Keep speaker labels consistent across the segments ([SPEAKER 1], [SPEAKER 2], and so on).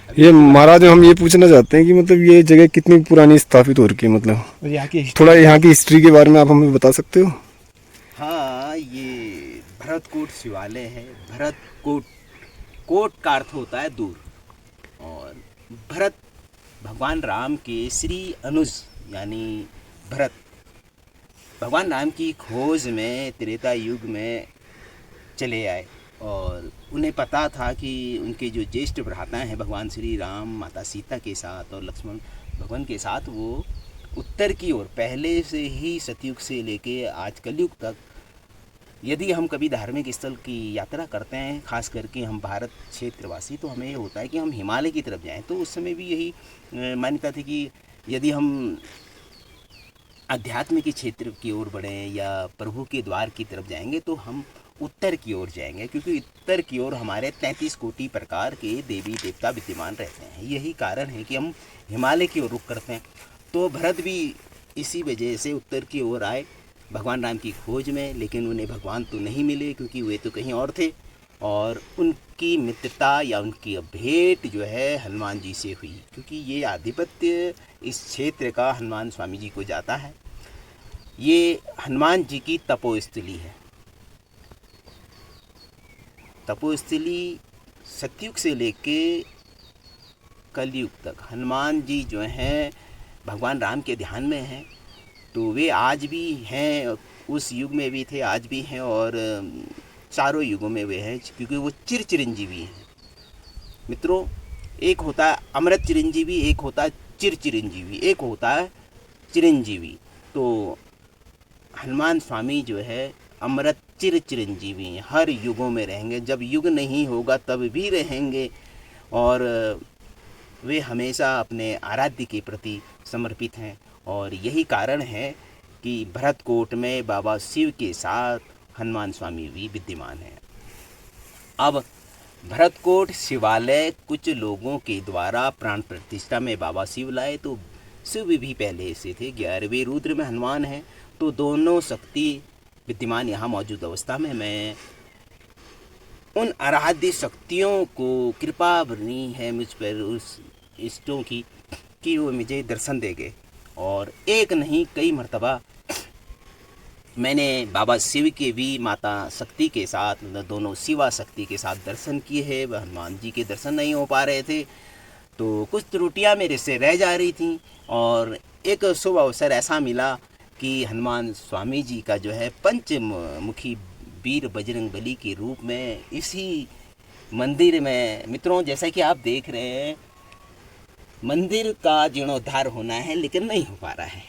[SPEAKER 1] ये महाराज हम ये पूछना चाहते हैं कि मतलब ये जगह कितनी पुरानी स्थापित हो रखी है, मतलब
[SPEAKER 2] और यहाँ की हिस्ट्री
[SPEAKER 1] थोड़ा
[SPEAKER 2] के
[SPEAKER 1] यहाँ
[SPEAKER 2] बारे
[SPEAKER 1] की हिस्ट्री के बारे में आप हमें बता सकते हो?
[SPEAKER 3] हाँ, ये भरतकोट शिवालय है। भरतकोट, कोट का अर्थ होता है दूर। और भरत भगवान राम के श्री अनुज यानी भरत, भगवान राम की खोज में त्रेता युग में चले आए। और उन्हें पता था कि उनके जो ज्येष्ठ भ्राता हैं भगवान श्री राम माता सीता के साथ और लक्ष्मण भगवान के साथ, वो उत्तर की ओर पहले से ही सतयुग से लेके आज कलयुग तक, यदि हम कभी धार्मिक स्थल की यात्रा करते हैं, खास करके हम भारत क्षेत्रवासी, तो हमें ये होता है कि हम हिमालय की तरफ जाएं। तो उस समय भी यही मान्यता थी कि यदि हम अध्यात्म के क्षेत्र की ओर बढ़ें या प्रभु के द्वार की तरफ जाएंगे तो हम उत्तर की ओर जाएंगे, क्योंकि उत्तर की ओर हमारे 33 कोटि प्रकार के देवी देवता विद्यमान रहते हैं। यही कारण है कि हम हिमालय की ओर रुख करते हैं। तो भरत भी इसी वजह से उत्तर की ओर आए भगवान राम की खोज में, लेकिन उन्हें भगवान तो नहीं मिले क्योंकि वे तो कहीं और थे। और उनकी मित्रता या उनकी भेंट जो है हनुमान जी से हुई, क्योंकि ये आधिपत्य इस क्षेत्र का हनुमान स्वामी जी को जाता है। ये हनुमान जी की तपोस्थली है। तपोस्थली सतयुग से लेके कलयुग तक हनुमान जी जो हैं भगवान राम के ध्यान में हैं। तो वे आज भी हैं, उस युग में भी थे, आज भी हैं, और चारों युगों में वे हैं, क्योंकि वो चिर चिरंजीवी हैं। मित्रों, एक होता है अमृत चिरंजीवी, एक होता है चिर चिरंजीवी, एक होता है चिरंजीवी। तो हनुमान स्वामी जो है अमृत चिर चिरंजीवी हैं, हर युगों में रहेंगे, जब युग नहीं होगा तब भी रहेंगे। और वे हमेशा अपने आराध्य के प्रति समर्पित हैं। और यही कारण है कि भरतकोट में बाबा शिव के साथ हनुमान स्वामी भी विद्यमान हैं। अब भरतकोट शिवालय कुछ लोगों के द्वारा प्राण प्रतिष्ठा में बाबा शिव लाए, तो शिव भी पहले से थे, 11वें रुद्र में हनुमान हैं। तो दोनों शक्ति विद्यमान यहाँ मौजूद अवस्था में मैं उन आराध्य शक्तियों को कृपा बनी है मुझ पर उस इष्टों की कि वो मुझे दर्शन देंगे। और एक नहीं कई मर्तबा मैंने बाबा शिव के भी माता शक्ति के साथ, मतलब दोनों शिवा शक्ति के साथ दर्शन किए हैं। वह हनुमान जी के दर्शन नहीं हो पा रहे थे, तो कुछ त्रुटियां मेरे से रह जा रही थी। और एक शुभ अवसर ऐसा मिला कि हनुमान स्वामी जी का जो है पंचमुखी वीर बजरंग बली के रूप में इसी मंदिर में, मित्रों जैसा कि आप देख रहे हैं, मंदिर का जीर्णोद्धार होना है लेकिन नहीं हो पा रहा है,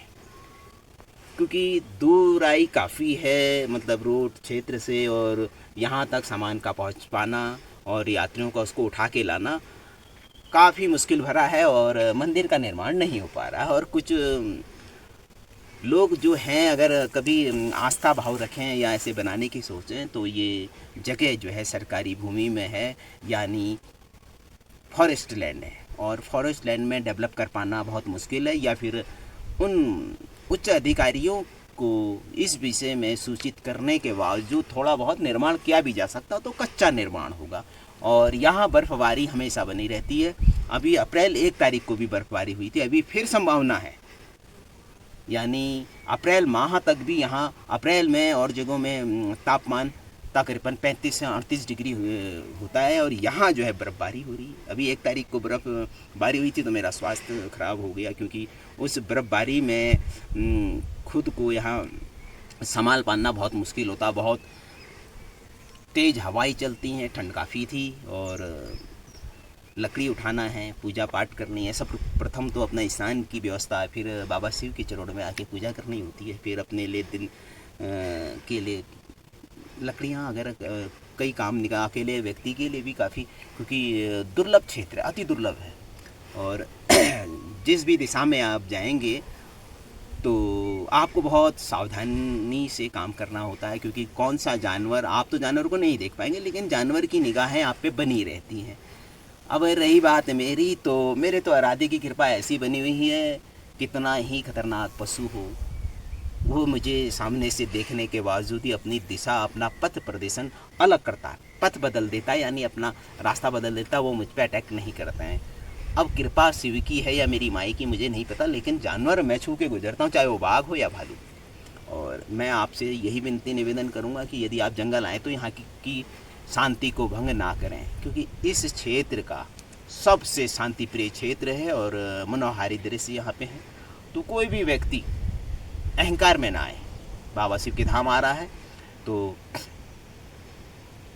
[SPEAKER 3] क्योंकि दूराई काफ़ी है, मतलब रोड क्षेत्र से और यहाँ तक सामान का पहुँच पाना और यात्रियों का उसको उठा के लाना काफ़ी मुश्किल भरा है। और मंदिर का निर्माण नहीं हो पा रहा है। और कुछ लोग जो हैं अगर कभी आस्था भाव रखें या ऐसे बनाने की सोचें, तो ये जगह जो है सरकारी भूमि में है, यानी फॉरेस्ट लैंड है। और फॉरेस्ट लैंड में डेवलप कर पाना बहुत मुश्किल है, या फिर उन उच्च अधिकारियों को इस विषय में सूचित करने के बावजूद थोड़ा बहुत निर्माण किया भी जा सकता, तो कच्चा निर्माण होगा। और यहाँ बर्फबारी हमेशा बनी रहती है। अभी अप्रैल 1 तारीख को भी बर्फबारी हुई थी, अभी फिर संभावना है, यानी अप्रैल माह तक भी यहाँ अप्रैल में और जगहों में तापमान तकरीबन 35 से 38 डिग्री होता है। और यहाँ जो है बर्फ़बारी हो रही है। अभी 1 तारीख को बर्फ़बारी हुई थी तो मेरा स्वास्थ्य ख़राब हो गया, क्योंकि उस बर्फ़बारी में खुद को यहाँ संभाल पाना बहुत मुश्किल होता। बहुत तेज़ हवाएं चलती हैं, ठंड काफ़ी थी, और लकड़ी उठाना है, पूजा पाठ करनी है। सब प्रथम तो अपना स्नान की व्यवस्था है, फिर बाबा शिव के चरणों में आके पूजा करनी होती है, फिर अपने लिए दिन के लिए लकड़ियाँ अगर कई काम निकाल, अकेले व्यक्ति के लिए भी काफ़ी, क्योंकि दुर्लभ क्षेत्र है, अति दुर्लभ है। और जिस भी दिशा में आप जाएंगे तो आपको बहुत सावधानी से काम करना होता है, क्योंकि कौन सा जानवर, आप तो जानवर को नहीं देख पाएंगे लेकिन जानवर की निगाहें आप पे बनी रहती हैं। अब रही बात मेरी, तो मेरे तो आराध्य की कृपा ऐसी बनी हुई है, कितना ही खतरनाक पशु हो वो मुझे सामने से देखने के बावजूद ही अपनी दिशा, अपना पथ प्रदर्शन अलग करता है, पथ बदल देता है, यानी अपना रास्ता बदल देता है, वो मुझ पर अटैक नहीं करते हैं। अब कृपा शिव की है या मेरी माई की मुझे नहीं पता, लेकिन जानवर मैं छू के गुजरता हूँ, चाहे वो बाघ हो या भालू। और मैं आपसे यही विनती निवेदन करूँगा कि यदि आप जंगल आएँ तो यहाँ की शांति को भंग ना करें, क्योंकि इस क्षेत्र का सबसे शांति प्रिय क्षेत्र है और मनोहारी दृश्य यहाँ पे है। तो कोई भी व्यक्ति अहंकार में ना आए। बाबा शिव के धाम आ रहा है तो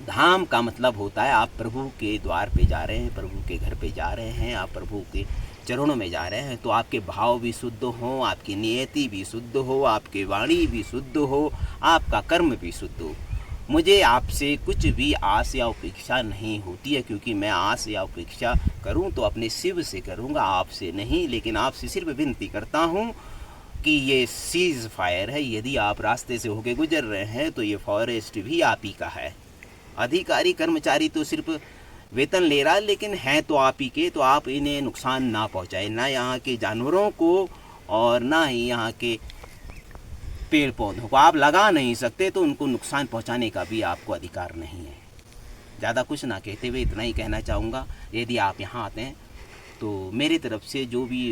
[SPEAKER 3] धाम का मतलब होता है आप प्रभु के द्वार पे जा रहे हैं, प्रभु के घर पे जा रहे हैं, आप प्रभु के चरणों में जा रहे हैं, तो आपके भाव भी शुद्ध हो, आपकी नियति भी शुद्ध हो, आपकी वाणी भी शुद्ध हो, आपका कर्म भी शुद्ध हो। मुझे आपसे कुछ भी आस या अपेक्षा नहीं होती है, क्योंकि मैं आस या अपेक्षा करूं तो अपने शिव से करूंगा, आपसे नहीं। लेकिन आपसे सिर्फ विनती करता हूं कि ये सीज फायर है, यदि आप रास्ते से होके गुजर रहे हैं तो ये फॉरेस्ट भी आप ही का है। अधिकारी कर्मचारी तो सिर्फ वेतन ले रहा है, लेकिन हैं तो आप ही के, तो आप इन्हें नुकसान ना पहुंचाएं, ना यहाँ के जानवरों को और ना ही यहाँ के पेड़ पौधों को। आप लगा नहीं सकते तो उनको नुकसान पहुंचाने का भी आपको अधिकार नहीं है। ज़्यादा कुछ ना कहते हुए इतना ही कहना चाहूँगा, यदि आप यहाँ आते हैं तो मेरी तरफ से जो भी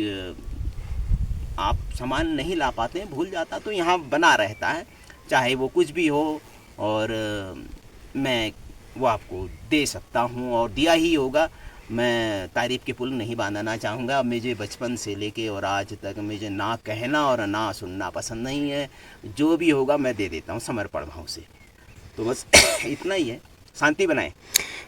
[SPEAKER 3] आप सामान नहीं ला पाते हैं, भूल जाता, तो यहाँ बना रहता है, चाहे वो कुछ भी हो, और मैं वो आपको दे सकता हूँ और दिया ही होगा। मैं तारीफ़ के पुल नहीं बांधना चाहूँगा। मुझे बचपन से लेके और आज तक मुझे ना कहना और ना सुनना पसंद नहीं है। जो भी होगा मैं दे देता हूँ समर्पण भाव से। तो बस इतना ही है, शांति बनाए।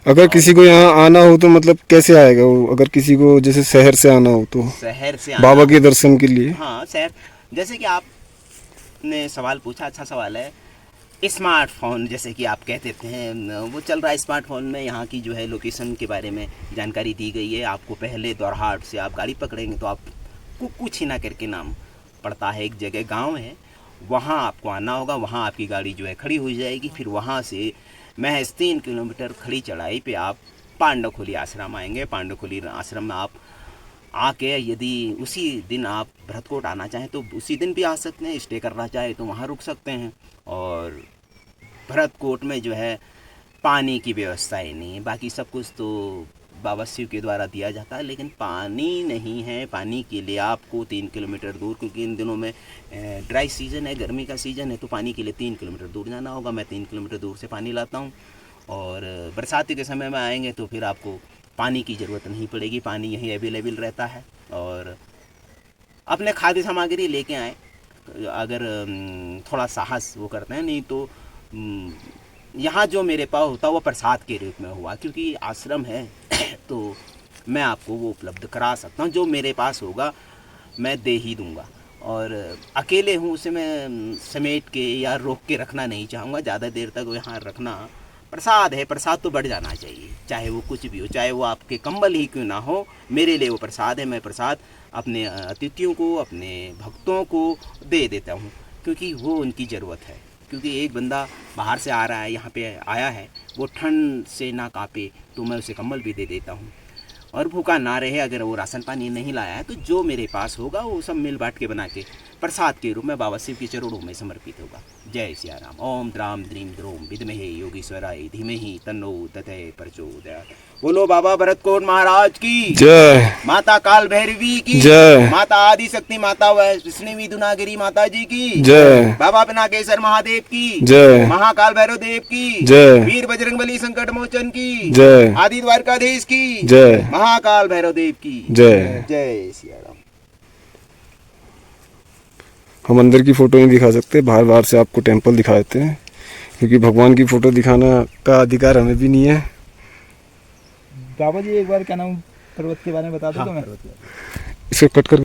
[SPEAKER 1] अगर किसी को यहाँ आना हो तो मतलब कैसे आएगा वो? अगर किसी को जैसे शहर से आना हो तो
[SPEAKER 3] शहर से
[SPEAKER 1] बाबा के दर्शन के लिए?
[SPEAKER 3] हाँ, शहर, जैसे कि आपने सवाल पूछा, अच्छा सवाल है। स्मार्टफोन जैसे कि आप कहते हैं वो चल रहा है, स्मार्टफोन में यहाँ की जो है लोकेशन के बारे में जानकारी दी गई है। आपको पहले दौरहाट से आप गाड़ी पकड़ेंगे तो आपको कुछिना करके नाम पड़ता है, एक जगह गांव है, वहाँ आपको आना होगा। वहाँ आपकी गाड़ी जो है खड़ी हो जाएगी। फिर वहाँ से महज 3 किलोमीटर खड़ी चढ़ाई पे आप पांडवखोली आश्रम आएंगे। पांडवखोली आश्रम में आप आके यदि उसी दिन आप भरतकोट आना चाहें तो उसी दिन भी आ सकते हैं, स्टे करना चाहे तो वहाँ रुक सकते हैं। और भरतकोट में जो है पानी की व्यवस्था ही नहीं है, बाकी सब कुछ तो बाबा शिव के द्वारा दिया जाता है, लेकिन पानी नहीं है। पानी के लिए आपको 3 किलोमीटर दूर, क्योंकि इन दिनों में ड्राई सीज़न है, गर्मी का सीज़न है, तो पानी के लिए 3 किलोमीटर दूर जाना होगा। मैं 3 किलोमीटर दूर से पानी लाता हूँ। और बरसात के समय में आएंगे तो फिर आपको पानी की ज़रूरत नहीं पड़ेगी, पानी यहीं अवेलेबल रहता है। और अपने खाद्य सामग्री लेके आएँ, अगर थोड़ा साहस वो करते हैं, नहीं तो यहाँ जो मेरे पास होता है वो प्रसाद के रूप में हुआ, क्योंकि आश्रम है तो मैं आपको वो उपलब्ध करा सकता हूँ। जो मेरे पास होगा मैं दे ही दूँगा। और अकेले हूँ, उसे मैं समेट के या रोक के रखना नहीं चाहूँगा ज़्यादा देर तक। यहाँ रखना, प्रसाद है, प्रसाद तो बढ़ जाना चाहिए, चाहे वो कुछ भी हो, चाहे वो आपके कंबल ही क्यों ना हो, मेरे लिए वो प्रसाद है। मैं प्रसाद अपने अतिथियों को, अपने भक्तों को दे देता हूँ, क्योंकि वो उनकी ज़रूरत है। क्योंकि एक बंदा बाहर से आ रहा है, यहाँ पे आया है, वो ठंड से ना कांपे, तो मैं उसे कंबल भी दे देता हूँ। और भूखा ना रहे, अगर वो राशन पानी नहीं लाया है तो जो मेरे पास होगा वो सब मिल बांट के बना के प्रसाद के रूप में बाबा शिव के चरणों में समर्पित होगा। जय सिया राम। ओम द्राम द्रीम द्रोम विद्महे योगीश्वराय धीमहि तन्नो तथे प्रचोदयात्। बोलो बाबा भरतकोट महाराज की
[SPEAKER 1] जय।
[SPEAKER 3] माता काल भैरवी की
[SPEAKER 1] जय।
[SPEAKER 3] माता आदि शक्ति माता वैष्णवी दुनागिरी माता जी की
[SPEAKER 1] जय।
[SPEAKER 3] बाबा पिनाकेश्वर महादेव की
[SPEAKER 1] जय।
[SPEAKER 3] महाकाल भैरव देव की
[SPEAKER 1] जय।
[SPEAKER 3] वीर बजरंगबली संकट मोचन की
[SPEAKER 1] जय।
[SPEAKER 3] आदि द्वारकाधीश की
[SPEAKER 1] जय।
[SPEAKER 3] महाकाल भैरव देव की
[SPEAKER 1] जय।
[SPEAKER 3] जय सिया राम।
[SPEAKER 1] हम अंदर की फोटो नहीं दिखा सकते, बाहर बाहर से आपको टेंपल दिखा देते हैं, क्योंकि भगवान की फोटो दिखाना का अधिकार हमें भी नहीं है।
[SPEAKER 2] बाबा जी एक बार क्या नाम पर्वत के बारे में बता दो तो मैं
[SPEAKER 1] इसको कट कर